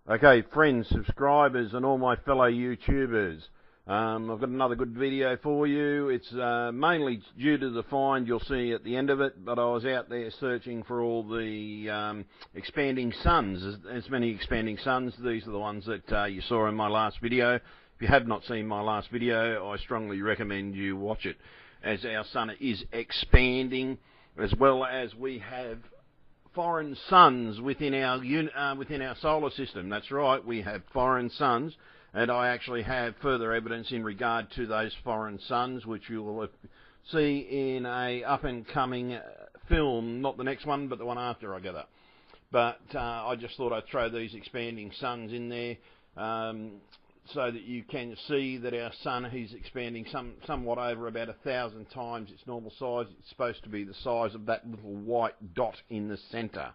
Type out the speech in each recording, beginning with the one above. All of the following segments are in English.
Okay, friends, subscribers, and all my fellow YouTubers, I've got another good video for you. It's mainly due to the find you'll see at the end of it, but I was out there searching for all the expanding suns. As many expanding suns. These are the ones that you saw in my last video. If you have not seen my last video, I strongly recommend you watch it, as our sun is expanding, as well as we have foreign suns within our solar system. That's right, we have foreign suns, and I actually have further evidence in regard to those foreign suns, which you will see in a up-and-coming film, not the next one, but the one after, I gather. But I just thought I'd throw these expanding suns in there, so that you can see that our sun is expanding somewhat over about 1,000 times its normal size. It's supposed to be the size of that little white dot in the centre.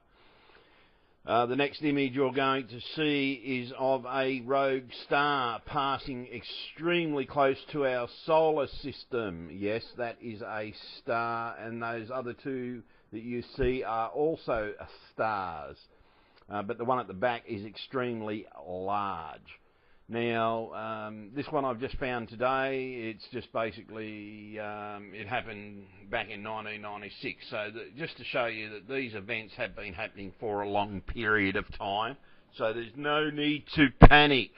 The next image you're going to see is of a rogue star passing extremely close to our solar system. Yes, that is a star, and those other two that you see are also stars. But the one at the back is extremely large. Now, this one I've just found today. It's just basically, it happened back in 1996. So just to show you that these events have been happening for a long period of time. So there's no need to panic.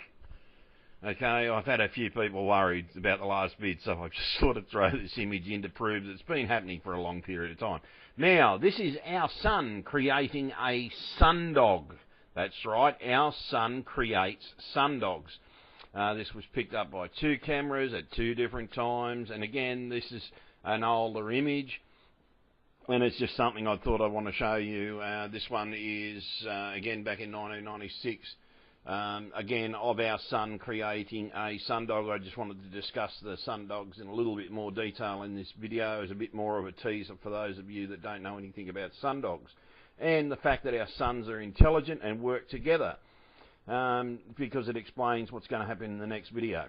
Okay, I've had a few people worried about the last vid, so I've just sort of thrown this image in to prove that it's been happening for a long period of time. Now, this is our sun creating a sundog. That's right, our sun creates sundogs. This was picked up by two cameras at two different times, and again, this is an older image, and it's just something I thought I'd want to show you. This one is, again, back in 1996, again, of our sun creating a sundog. I just wanted to discuss the sundogs in a little bit more detail in this video as a bit more of a teaser for those of you that don't know anything about sundogs. And the fact that our suns are intelligent and work together, because it explains what's going to happen in the next video.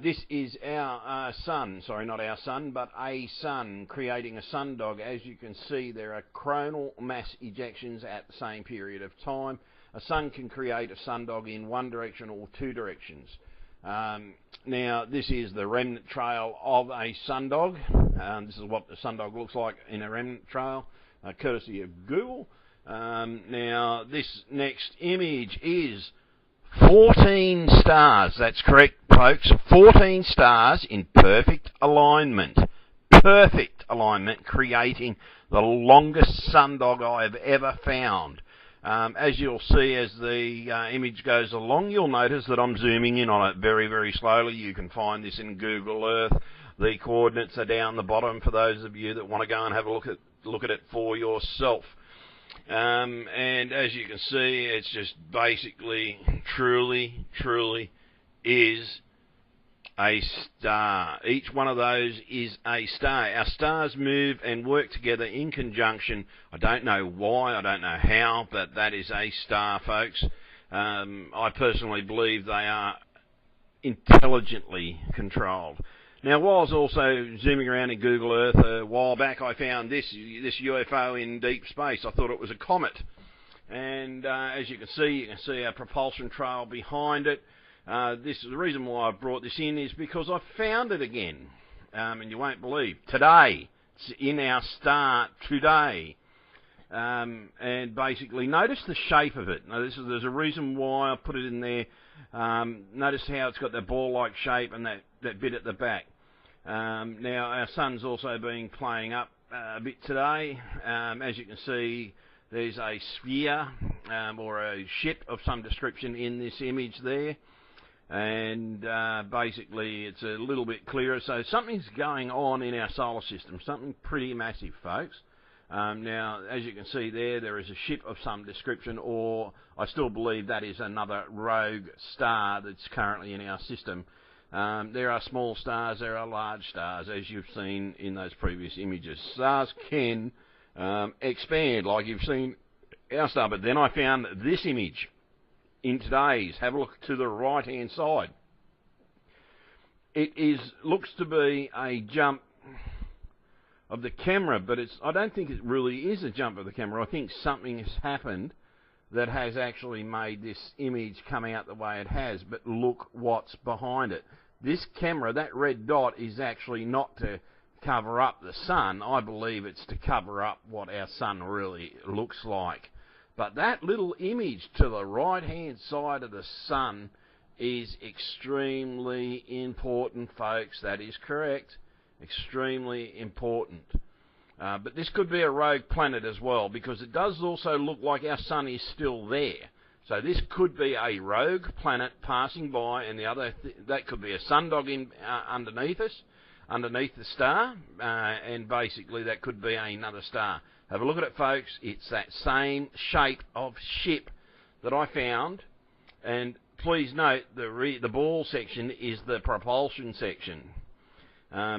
This is our sun, sorry, not our sun, but a sun creating a sundog. As you can see, there are coronal mass ejections at the same period of time. A sun can create a sundog in one direction or two directions. Now, this is the remnant trail of a sundog. This is what the sundog looks like in a remnant trail. Courtesy of Google. Now, this next image is 14 stars. That's correct, folks. 14 stars in perfect alignment. Perfect alignment, creating the longest sundog I've ever found. As you'll see as the image goes along, you'll notice that I'm zooming in on it very, very slowly. You can find this in Google Earth. The coordinates are down the bottom for those of you that want to go and have a look at it for yourself. And as you can see, it's just basically, truly is a star. Each one of those is a star. Our stars move and work together in conjunction. I don't know why, I don't know how, but that is a star, folks. I personally believe they are intelligently controlled. Now, while I was also zooming around in Google Earth a while back, I found this UFO in deep space. I thought it was a comet. And as you can see our propulsion trail behind it. The reason why I brought this in is because I found it again. And you won't believe. Today. It's in our star today. And basically, notice the shape of it. Now, there's a reason why I put it in there. Notice how it's got that ball-like shape and that bit at the back. Now, our sun's also been playing up a bit today. As you can see, there's a sphere or a ship of some description in this image there. And basically, it's a little bit clearer. So something's going on in our solar system, something pretty massive, folks. Now, as you can see there is a ship of some description, or I still believe that is another rogue star that's currently in our system. There are small stars, there are large stars, as you've seen in those previous images. Stars can expand, like you've seen our star, but then I found this image in today's. Have a look to the right-hand side. It looks to be a jump of the camera, but I don't think it really is a jump of the camera. I think something has happened that has actually made this image come out the way it has, but look what's behind it. This camera, that red dot, is actually not to cover up the sun. I believe it's to cover up what our sun really looks like. But that little image to the right-hand side of the sun is extremely important, folks. That is correct. Extremely important. But this could be a rogue planet as well, because it does also look like our sun is still there. So this could be a rogue planet passing by, and the other that could be a sundog underneath us, underneath the star, and basically that could be another star. Have a look at it, folks. It's that same shape of ship that I found, and please note the ball section is the propulsion section.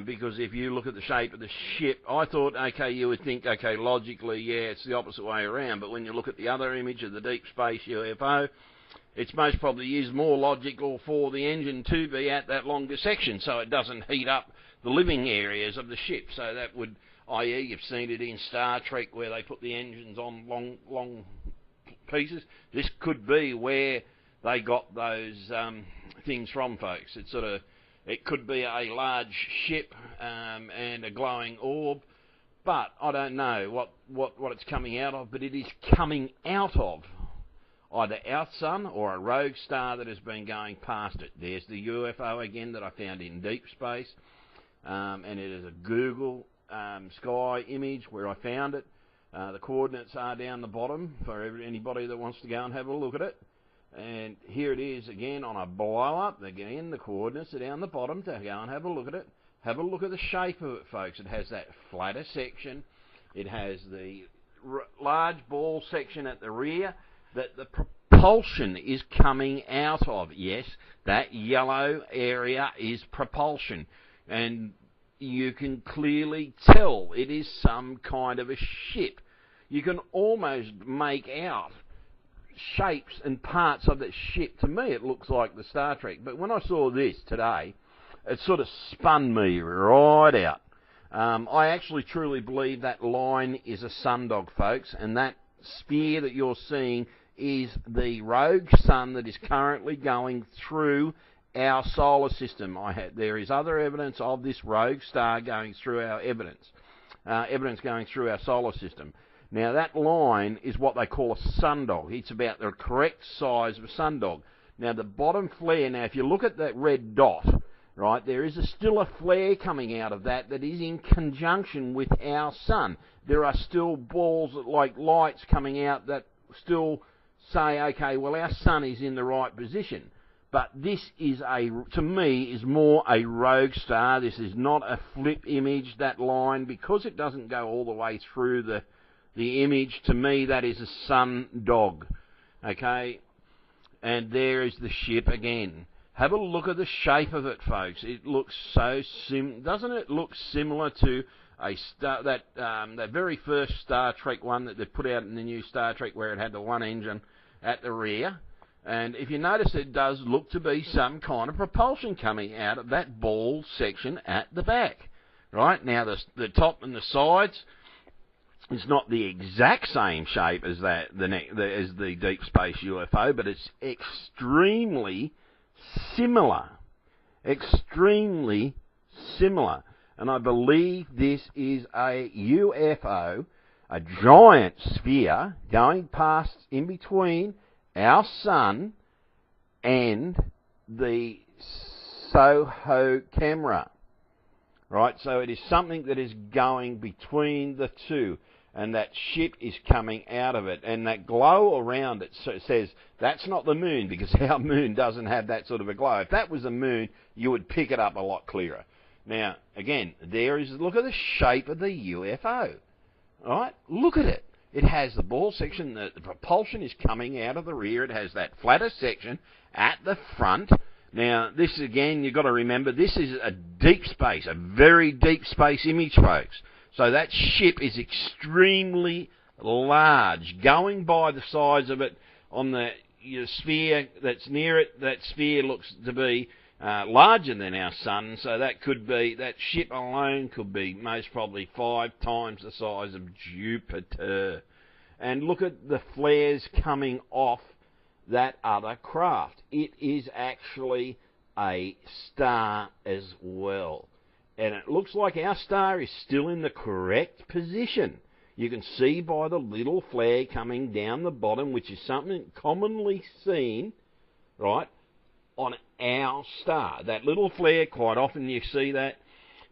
Because if you look at the shape of the ship, I thought, okay, you would think, okay, logically, yeah, it's the opposite way around. But when you look at the other image of the deep space UFO, it's most probably is more logical for the engine to be at that longer section, so it doesn't heat up the living areas of the ship. So that would, i.e., you've seen it in Star Trek where they put the engines on long pieces. This could be where they got those things from, folks. It's sort of, it could be a large ship and a glowing orb, but I don't know what it's coming out of, but it is coming out of either our sun or a rogue star that has been going past it. There's the UFO again that I found in deep space, and it is a Google sky image where I found it. The coordinates are down the bottom for anybody that wants to go and have a look at it. And here it is again on a blow-up. Again, the coordinates are down the bottom to go and have a look at it. Have a look at the shape of it, folks. It has that flatter section. It has the large ball section at the rear that the propulsion is coming out of. Yes, that yellow area is propulsion. And you can clearly tell it is some kind of a ship. You can almost make out shapes and parts of that ship. To me, it looks like the Star Trek. But when I saw this today, it sort of spun me right out. I actually truly believe that line is a sundog, folks, and that sphere that you're seeing is the rogue sun that is currently going through our solar system. There is other evidence of this rogue star going through our evidence going through our solar system. Now, that line is what they call a sundog. It's about the correct size of a sundog. Now, the bottom flare, now, if you look at that red dot, right, there is still a flare coming out of that is in conjunction with our sun. There are still balls, like lights coming out that still say, okay, well, our sun is in the right position. But this is to me, is more a rogue star. This is not a flip image, that line, because it doesn't go all the way through the image. To me, that is a sun dog. Okay? And there is the ship again. Have a look at the shape of it, folks. It looks so doesn't it look similar to that very first Star Trek one that they put out in the new Star Trek, where it had the one engine at the rear? And if you notice, it does look to be some kind of propulsion coming out of that ball section at the back. Right? Now, the top and the sides, it's not the exact same shape as as the deep space UFO, but it's extremely similar. Extremely similar. And I believe this is a UFO, a giant sphere going past in between our sun and the Soho camera. Right, so it is something that is going between the two, and that ship is coming out of it, and that glow around it says that's not the moon, because our moon doesn't have that sort of a glow. If that was a moon, you would pick it up a lot clearer. Now, again, look at the shape of the UFO. Alright, look at it. It has the ball section, the propulsion is coming out of the rear, it has that flatter section at the front. Now, this again, you've got to remember, this is a deep space, a very deep space image, folks. So that ship is extremely large. Going by the size of it on the sphere that's near it, that sphere looks to be larger than our sun. So that could be, that ship alone could be most probably 5 times the size of Jupiter. And look at the flares coming off that other craft. It is actually a star as well. And it looks like our star is still in the correct position. You can see by the little flare coming down the bottom, which is something commonly seen, right, on our star. That little flare, quite often you see that.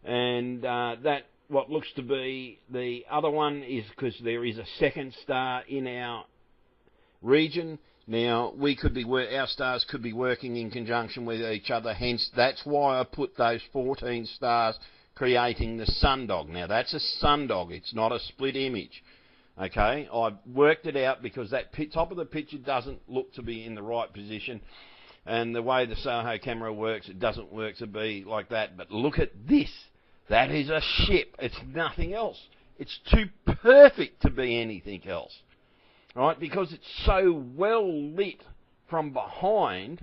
And that, what looks to be the other one, is because there is a second star in our region. Now, our stars could be working in conjunction with each other, hence that's why I put those 14 stars creating the sundog. Now, that's a sundog, it's not a split image. Okay, I've worked it out because that top of the picture doesn't look to be in the right position, and the way the Soho camera works, it doesn't work to be like that. But look at this. That is a ship. It's nothing else. It's too perfect to be anything else. Right, because it's so well lit from behind,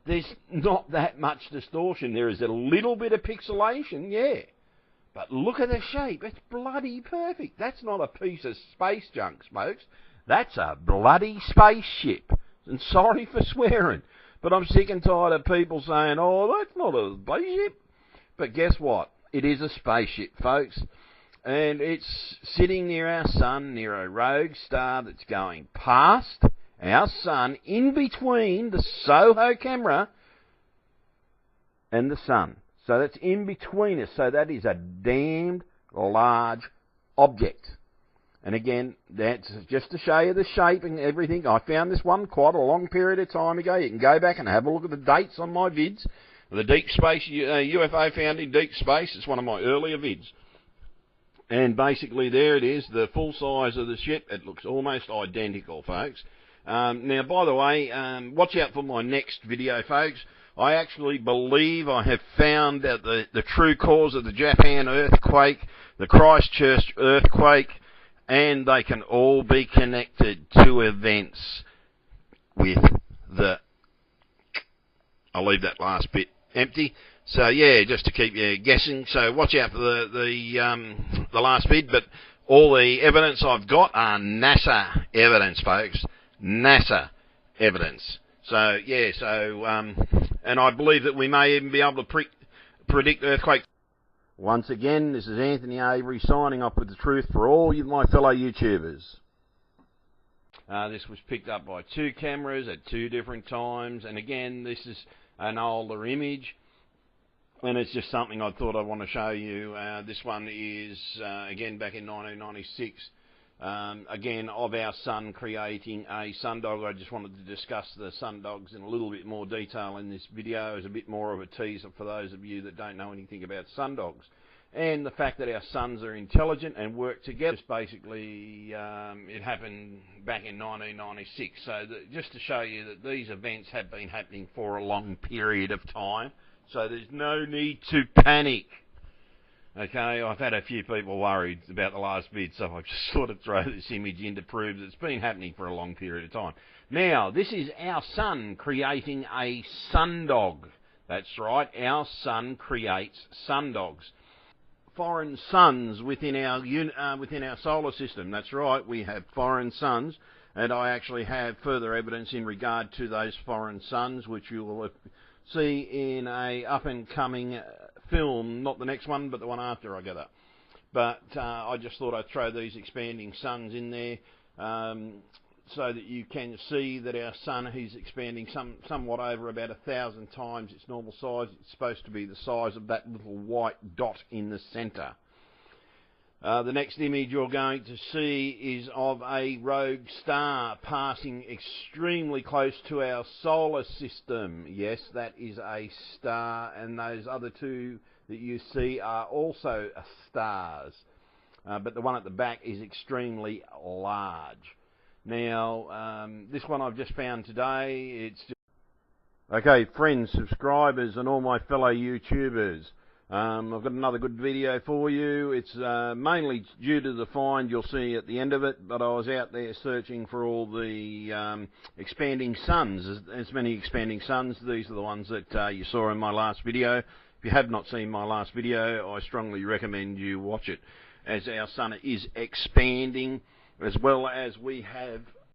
there's not that much distortion. There is a little bit of pixelation, yeah. But look at the shape. It's bloody perfect. That's not a piece of space junk, folks. That's a bloody spaceship. And sorry for swearing, but I'm sick and tired of people saying, oh, that's not a spaceship. But guess what? It is a spaceship, folks. And it's sitting near our sun, near a rogue star that's going past our sun, in between the Soho camera and the sun. So that's in between us. So that is a damned large object. And again, that's just to show you the shape and everything. I found this one quite a long period of time ago. You can go back and have a look at the dates on my vids. The Deep Space, UFO found in Deep Space. It's one of my earlier vids. And basically there it is, the full size of the ship. It looks almost identical, folks. Now, by the way, watch out for my next video, folks. I actually believe I have found out the true cause of the Japan earthquake, the Christchurch earthquake, and they can all be connected to events with the... I'll leave that last bit empty. So yeah, just to keep you guessing. So watch out for the last bit. But all the evidence I've got are NASA evidence, folks. NASA evidence. So yeah. So and I believe that we may even be able to predict earthquakes. Once again, this is Anthony Avery signing off with the truth for all my fellow YouTubers. This was picked up by 2 cameras at 2 different times, and again, this is an older image. And it's just something I thought I'd want to show you. This one is, again, back in 1996. Again, of our sun creating a sundog. I just wanted to discuss the sundogs in a little bit more detail in this video as a bit more of a teaser for those of you that don't know anything about sundogs. And the fact that our suns are intelligent and work together. Just basically, it happened back in 1996. So just to show you that these events have been happening for a long period of time. So there's no need to panic. Okay, I've had a few people worried about the last vid, so I've just sort of thrown this image in to prove that it's been happening for a long period of time. Now, this is our sun creating a sundog. That's right, our sun creates sundogs. Foreign suns within our solar system. That's right, we have foreign suns, and I actually have further evidence in regard to those foreign suns, which you will see in a up-and-coming film, not the next one, but the one after I get up. But I just thought I'd throw these expanding suns in there so that you can see that our sun is expanding somewhat over about 1,000 times its normal size. It's supposed to be the size of that little white dot in the centre. The next image you're going to see is of a rogue star passing extremely close to our solar system. Yes, that is a star, and those other 2 that you see are also stars. But the one at the back is extremely large. Now, this one I've just found today. Okay, friends, subscribers, and all my fellow YouTubers. I've got another good video for you. It's mainly due to the find you'll see at the end of it, but I was out there searching for all the expanding suns. As many expanding suns. These are the ones that you saw in my last video. If you have not seen my last video, I strongly recommend you watch it, as our sun is expanding as well as we have